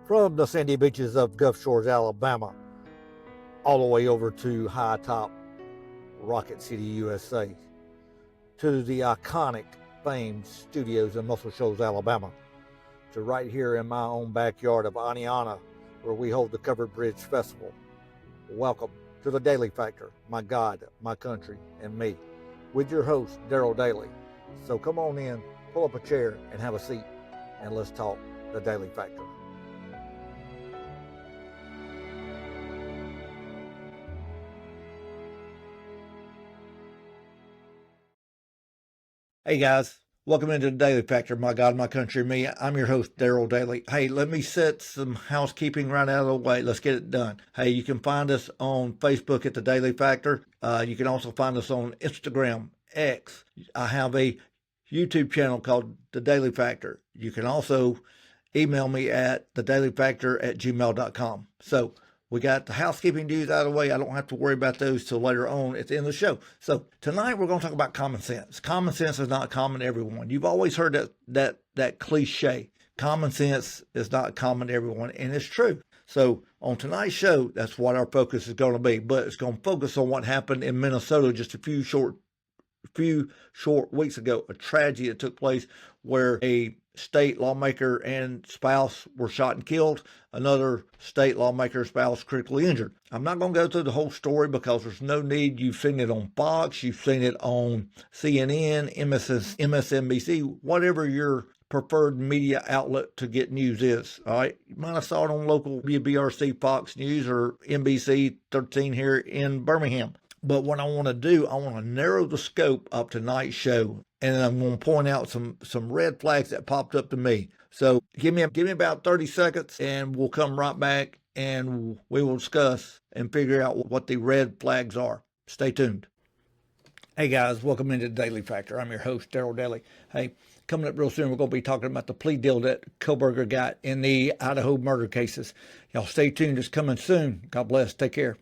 From the sandy beaches of Gulf Shores, Alabama, all the way over to high top Rocket City, USA, to the iconic famed studios in Muscle Shoals, Alabama, to right here in my own backyard of Aniana, where we hold the Covered Bridge Festival. Welcome to the Dailey Factor, my God, my country, and me, with your host, Dailey. So come on in, pull up a chair, and have a seat, and let's talk the Dailey Factor. Hey guys, welcome into the Dailey Factor, my God, my country, me. I'm your host, Dailey. Hey, let me set some housekeeping right out of the way. Let's get it done. Hey, you can find us on Facebook at the Dailey Factor. You can also find us on Instagram, X. I have a YouTube channel called The Dailey Factor. You can also email me at thedailyfactor@gmail.com. So we got the housekeeping duties out of the way. I don't have to worry about those till later on at the end of the show. So tonight we're going to talk about common sense. Common sense is not common to everyone. You've always heard that cliche. Common sense is not common to everyone, and it's true. So on tonight's show, that's what our focus is going to be. But it's going to focus on what happened in Minnesota just a few short weeks ago. A tragedy that took place where a state lawmaker and spouse were shot and killed. Another state lawmaker spouse critically injured. I'm not going to go through the whole story because there's no need. You've seen it on Fox, you've seen it on CNN, MSNBC, whatever your preferred media outlet to get news is. All right, you might have saw it on local WBRC, Fox News, or NBC 13 here in Birmingham. But what I want to do, I want to narrow the scope of tonight's show, and I'm going to point out some red flags that popped up to me. So give me about 30 seconds, and we'll come right back, and we will discuss and figure out what the red flags are. Stay tuned. Hey guys, welcome into the Dailey Factor. I'm your host, Dailey. Hey, coming up real soon, we're going to be talking about the plea deal that Koberger got in the Idaho murder cases. Y'all stay tuned. It's coming soon. God bless. Take care.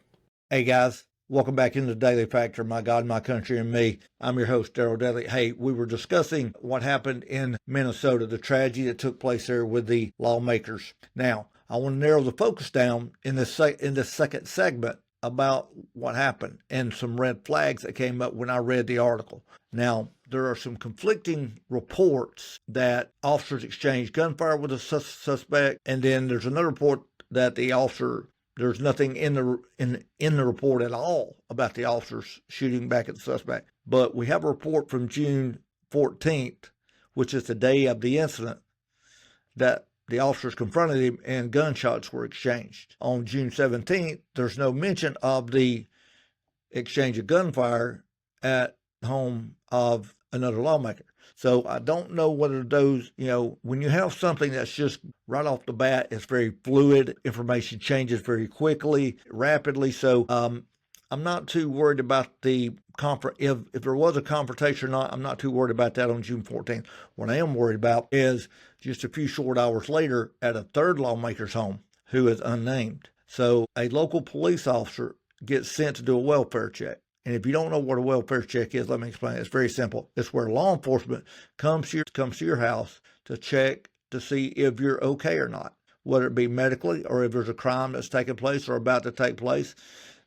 Hey guys. Welcome back into the Dailey Factor, my God, my country, and me. I'm your host, Dailey. Hey, we were discussing what happened in Minnesota, the tragedy that took place there with the lawmakers. Now, I want to narrow the focus down in this second segment about what happened and some red flags that came up when I read the article. Now, there are some conflicting reports that officers exchanged gunfire with a suspect, and then there's another report that the officer. There's nothing in the report at all about the officers shooting back at the suspect. But we have a report from June 14th, which is the day of the incident, that the officers confronted him and gunshots were exchanged. On June 17th, there's no mention of the exchange of gunfire at the home of another lawmaker. So I don't know whether those, when you have something that's just right off the bat, it's very fluid. Information changes very quickly, rapidly. So I'm not too worried about the if there was a confrontation or not. I'm not too worried about that on June 14th. What I am worried about is just a few short hours later at a third lawmaker's home who is unnamed. So a local police officer gets sent to do a welfare check. And if you don't know what a welfare check is, let me explain. It's very simple. It's where law enforcement comes to your house to check to see if you're okay or not, whether it be medically or if there's a crime that's taking place or about to take place.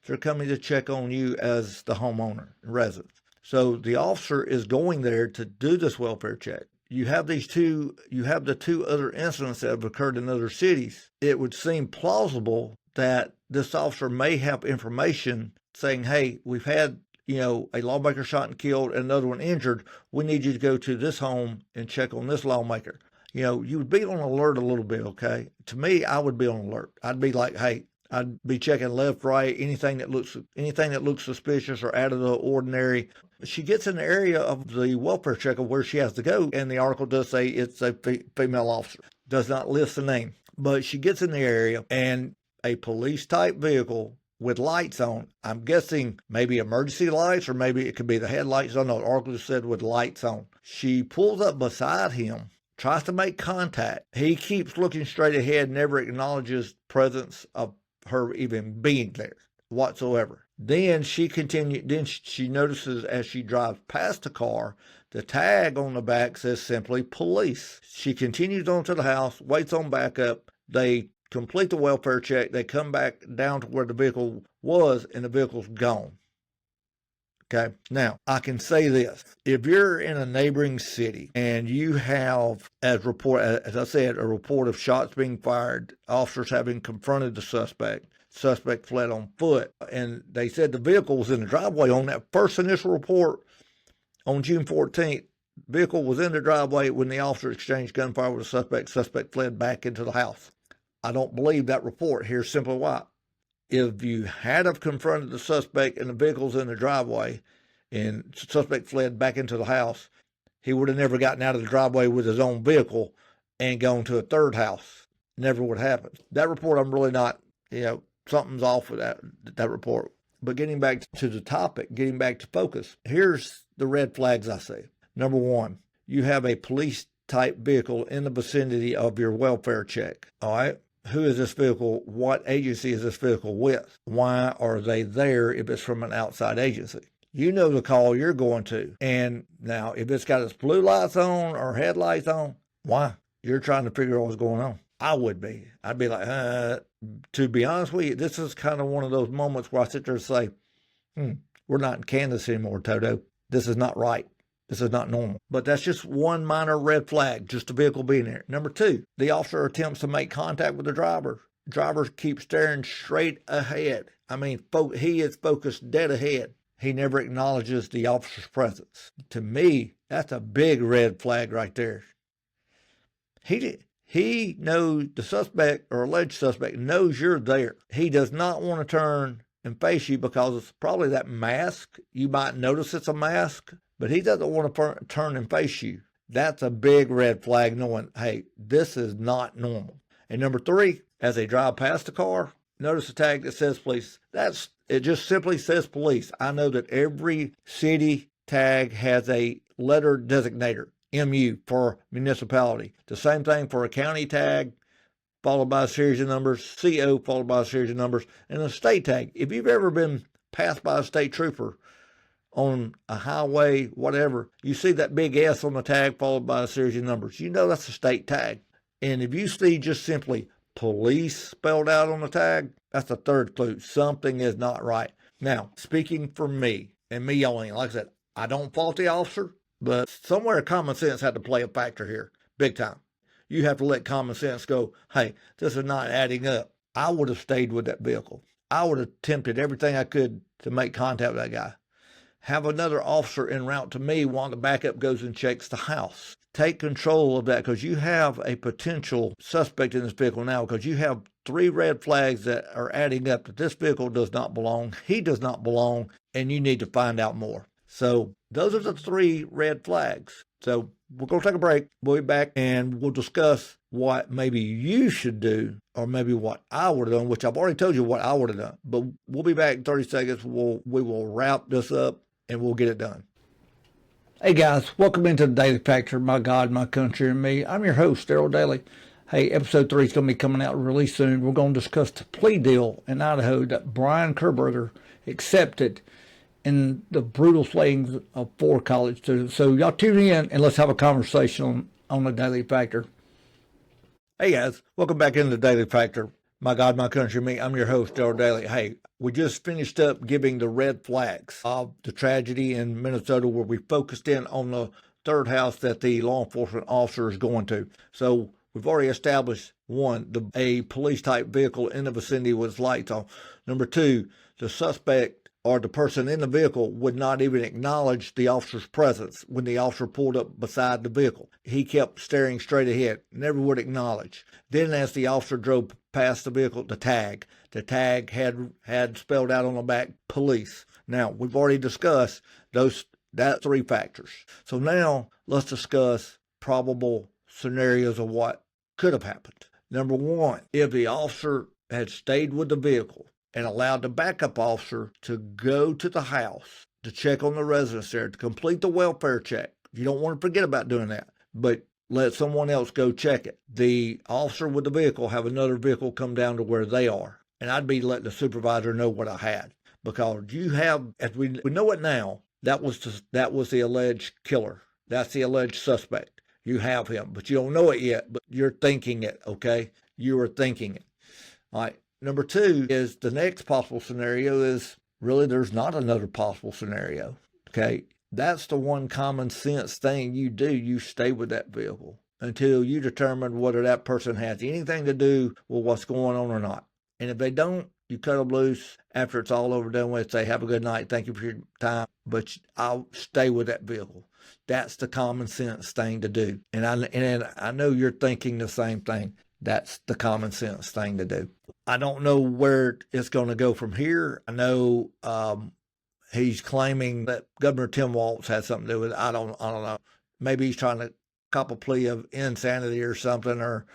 They're coming to check on you as the homeowner and resident. So the officer is going there to do this welfare check. You have the two other incidents that have occurred in other cities. It would seem plausible that this officer may have information saying, hey, we've had, a lawmaker shot and killed and another one injured. We need you to go to this home and check on this lawmaker. You would be on alert a little bit, okay? To me, I would be on alert. I'd be like, hey, I'd be checking left, right, anything that looks suspicious or out of the ordinary. She gets in the area of the welfare check of where she has to go, and the article does say it's a female officer. Does not list the name. But she gets in the area, and a police-type vehicle with lights on. I'm guessing maybe emergency lights, or maybe it could be the headlights. I don't know. The article said with lights on. She pulls up beside him, tries to make contact. He keeps looking straight ahead, never acknowledges presence of her even being there whatsoever. Then she notices as she drives past the car, the tag on the back says simply police. She continues on to the house, waits on backup. They complete the welfare check. They come back down to where the vehicle was, and the vehicle's gone. Okay. Now, I can say this. If you're in a neighboring city and you have, as I said, a report of shots being fired, officers having confronted the suspect fled on foot, and they said the vehicle was in the driveway on that first initial report on June 14th, vehicle was in the driveway when the officer exchanged gunfire with the suspect fled back into the house. I don't believe that report. Here's simply why. If you had have confronted the suspect and the vehicle's in the driveway and the suspect fled back into the house, he would have never gotten out of the driveway with his own vehicle and gone to a third house. Never would have happened. That report, I'm really not, something's off with that report. But getting back to the topic, getting back to focus, here's the red flags I see. Number one, you have a police type vehicle in the vicinity of your welfare check. All right. Who is this vehicle? What agency is this vehicle with? Why are they there if it's from an outside agency? You know the call you're going to. And now, if it's got its blue lights on or headlights on, why? You're trying to figure out what's going on. I would be. I'd be like, to be honest with you, this is kind of one of those moments where I sit there and say, we're not in Kansas anymore, Toto. This is not right. This is not normal. But that's just one minor red flag, just the vehicle being there. Number two, the officer attempts to make contact with the driver. Drivers keep staring straight ahead. I mean, he is focused dead ahead. He never acknowledges the officer's presence. To me, that's a big red flag right there. He knows, the suspect or alleged suspect knows you're there. He does not want to turn and face you because it's probably that mask. You might notice it's a mask, but he doesn't want to turn and face you. That's a big red flag, knowing, hey, this is not normal. And number three, as they drive past the car, notice the tag that says police. It just simply says police. I know that every city tag has a letter designator, MU, for municipality. The same thing for a county tag, followed by a series of numbers, CO, followed by a series of numbers, and a state tag. If you've ever been passed by a state trooper on a highway, whatever, you see that big S on the tag followed by a series of numbers. You know that's a state tag. And if you see just simply police spelled out on the tag, that's the third clue. Something is not right. Now, speaking for me, and me only, like I said, I don't fault the officer, but somewhere common sense had to play a factor here, big time. You have to let common sense go, hey, this is not adding up. I would have stayed with that vehicle. I would have attempted everything I could to make contact with that guy. Have another officer en route to me while the backup goes and checks the house. Take control of that, because you have a potential suspect in this vehicle now, because you have three red flags that are adding up that this vehicle does not belong, he does not belong, and you need to find out more. So those are the three red flags. So we're going to take a break. We'll be back and we'll discuss what maybe you should do, or maybe what I would have done, which I've already told you what I would have done. But we'll be back in 30 seconds. We will wrap this up and we'll get it done. Hey guys, welcome into the Dailey Factor, my God, my country, and me. I'm your host, Dailey. Hey, episode 3 is going to be coming out really soon. We're going to discuss the plea deal in Idaho that Brian Kerberger accepted in the brutal slayings of 4 college students. So y'all tune in and let's have a conversation on the Dailey Factor. Hey guys, welcome back into the Dailey Factor. My God, my country, me. I'm your host, Dailey. Hey, we just finished up giving the red flags of the tragedy in Minnesota, where we focused in on the third house that the law enforcement officer is going to. So we've already established, one, a police type vehicle in the vicinity with lights on. Number two, the suspect or the person in the vehicle would not even acknowledge the officer's presence when the officer pulled up beside the vehicle. He kept staring straight ahead, never would acknowledge. Then as the officer drove past the vehicle, the tag had spelled out on the back, police. Now, we've already discussed that 3 factors. So now let's discuss probable scenarios of what could have happened. Number 1, if the officer had stayed with the vehicle and allowed the backup officer to go to the house to check on the residents there, to complete the welfare check. You don't want to forget about doing that, but let someone else go check it. The officer with the vehicle have another vehicle come down to where they are. And I'd be letting the supervisor know what I had. Because you have, as we know it now, that was the alleged killer. That's the alleged suspect. You have him, but you don't know it yet, but you're thinking it, okay? You are thinking it. All right. Number two is the next possible scenario is really there's not another possible scenario. Okay. That's the one common sense thing you do. You stay with that vehicle until you determine whether that person has anything to do with what's going on or not. And if they don't, you cut them loose after it's all over done with. Say, have a good night. Thank you for your time. But I'll stay with that vehicle. That's the common sense thing to do. And I know you're thinking the same thing. That's the common sense thing to do. I don't know where it's going to go from here. I know he's claiming that Governor Tim Walz had something to do with it. I don't know. Maybe he's trying to cop a plea of insanity or something or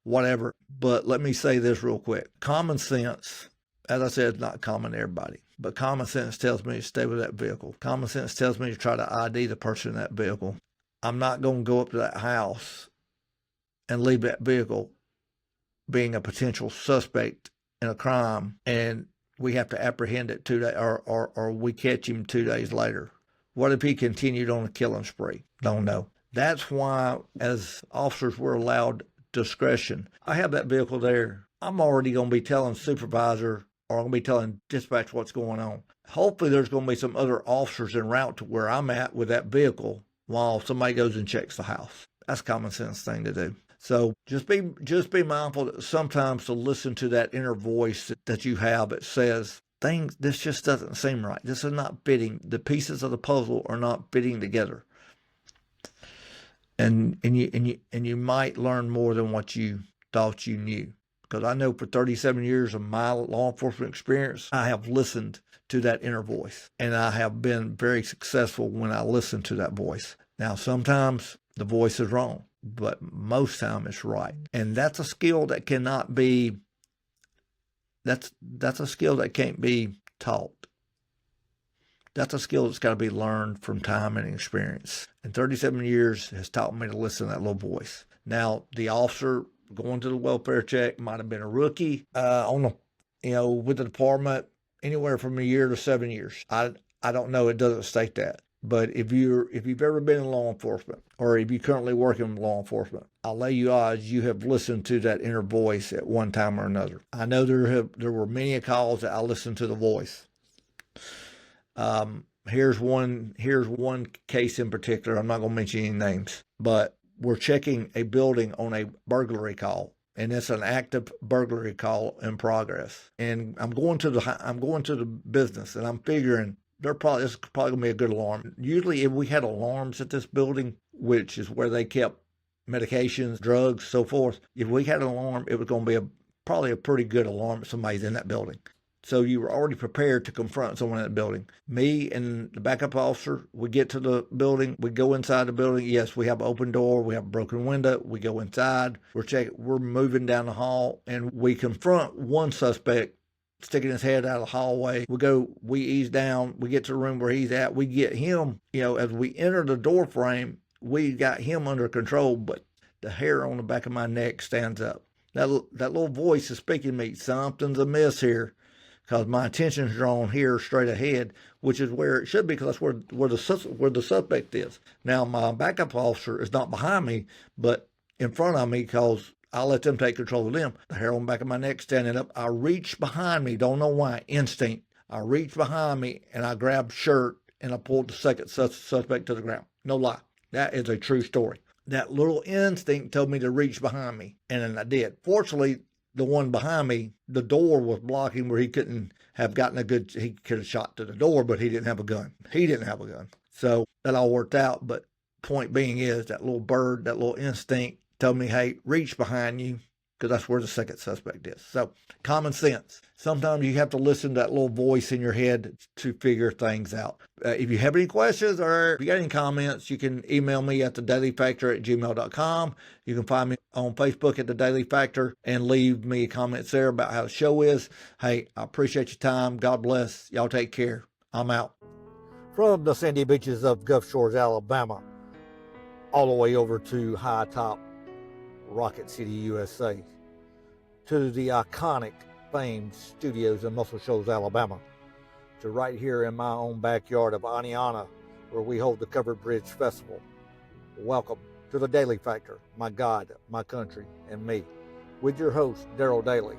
whatever. But let me say this real quick. Common sense, as I said, is not common to everybody. But common sense tells me to stay with that vehicle. Common sense tells me to try to ID the person in that vehicle. I'm not going to go up to that house and leave that vehicle being a potential suspect in a crime, and we have to apprehend it 2 days, or we catch him 2 days later. What if he continued on a killing spree? Don't know. That's why, as officers, we're allowed discretion. I have that vehicle there. I'm already going to be telling supervisor or I'm going to be telling dispatch what's going on. Hopefully there's going to be some other officers en route to where I'm at with that vehicle while somebody goes and checks the house. That's a common sense thing to do. So just be mindful that sometimes to listen to that inner voice that you have that says, this just doesn't seem right. This is not fitting. The pieces of the puzzle are not fitting together. And you might learn more than what you thought you knew. Because I know for 37 years of my law enforcement experience, I have listened to that inner voice. And I have been very successful when I listen to that voice. Now, sometimes the voice is wrong, but most time it's right. And that's a skill that cannot be, that's a skill that can't be taught. That's a skill that's got to be learned from time and experience. And 37 years has taught me to listen to that little voice. Now, the officer going to the welfare check might have been a rookie with the department, anywhere from a year to 7 years. I don't know. It doesn't state that. But if you've ever been in law enforcement, or if you currently work in law enforcement, I'll lay you odds you have listened to that inner voice at one time or another. I know there were many calls that I listened to the voice. Here's one case in particular. I'm not going to mention any names, but we're checking a building on a burglary call, and it's an active burglary call in progress. And I'm going to the business, and I'm figuring this is probably gonna be a good alarm. Usually, if we had alarms at this building, which is where they kept medications, drugs, so forth, if we had an alarm, it was going to be probably a pretty good alarm if somebody's in that building. So you were already prepared to confront someone in that building. Me and the backup officer, we get to the building, we go inside the building. Yes, we have an open door, we have a broken window, we go inside, we're moving down the hall, and we confront one suspect sticking his head out of the hallway. We ease down, we get to the room where he's at, we get him, as we enter the door frame, we got him under control, but the hair on the back of my neck stands up. That little voice is speaking to me, something's amiss here. Because my attention is drawn here straight ahead, which is where it should be, because that's where the suspect is. Now, my backup officer is not behind me, but in front of me, because I'll let them take control of them. The hair on the back of my neck standing up. I reach behind me, don't know why, instinct. I reach behind me and I grab shirt and I pulled the second suspect to the ground. No lie. That is a true story. That little instinct told me to reach behind me, and then I did. Fortunately, the one behind me, the door was blocking where he couldn't have he could have shot to the door, but he didn't have a gun. So that all worked out. But point being is that little bird, that little instinct told me, hey, reach behind you, because that's where the second suspect is. So common sense. Sometimes you have to listen to that little voice in your head to figure things out. If you have any questions or if you got any comments, you can email me at thedailyfactor@gmail.com. You can find me on Facebook at The Daily Factor and leave me comments there about how the show is. Hey, I appreciate your time. God bless. Y'all take care. I'm out. From the sandy beaches of Gulf Shores, Alabama, all the way over to high top Rocket City, USA, to the iconic famed studios in Muscle Shoals, Alabama, to right here in my own backyard of Aniana, where we hold the Covered Bridge Festival. Welcome to The Daily Factor, my God, my country, and me, with your host, Daryl Dailey.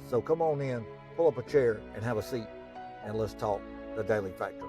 So come on in, pull up a chair, and have a seat, and let's talk the Dailey Factor.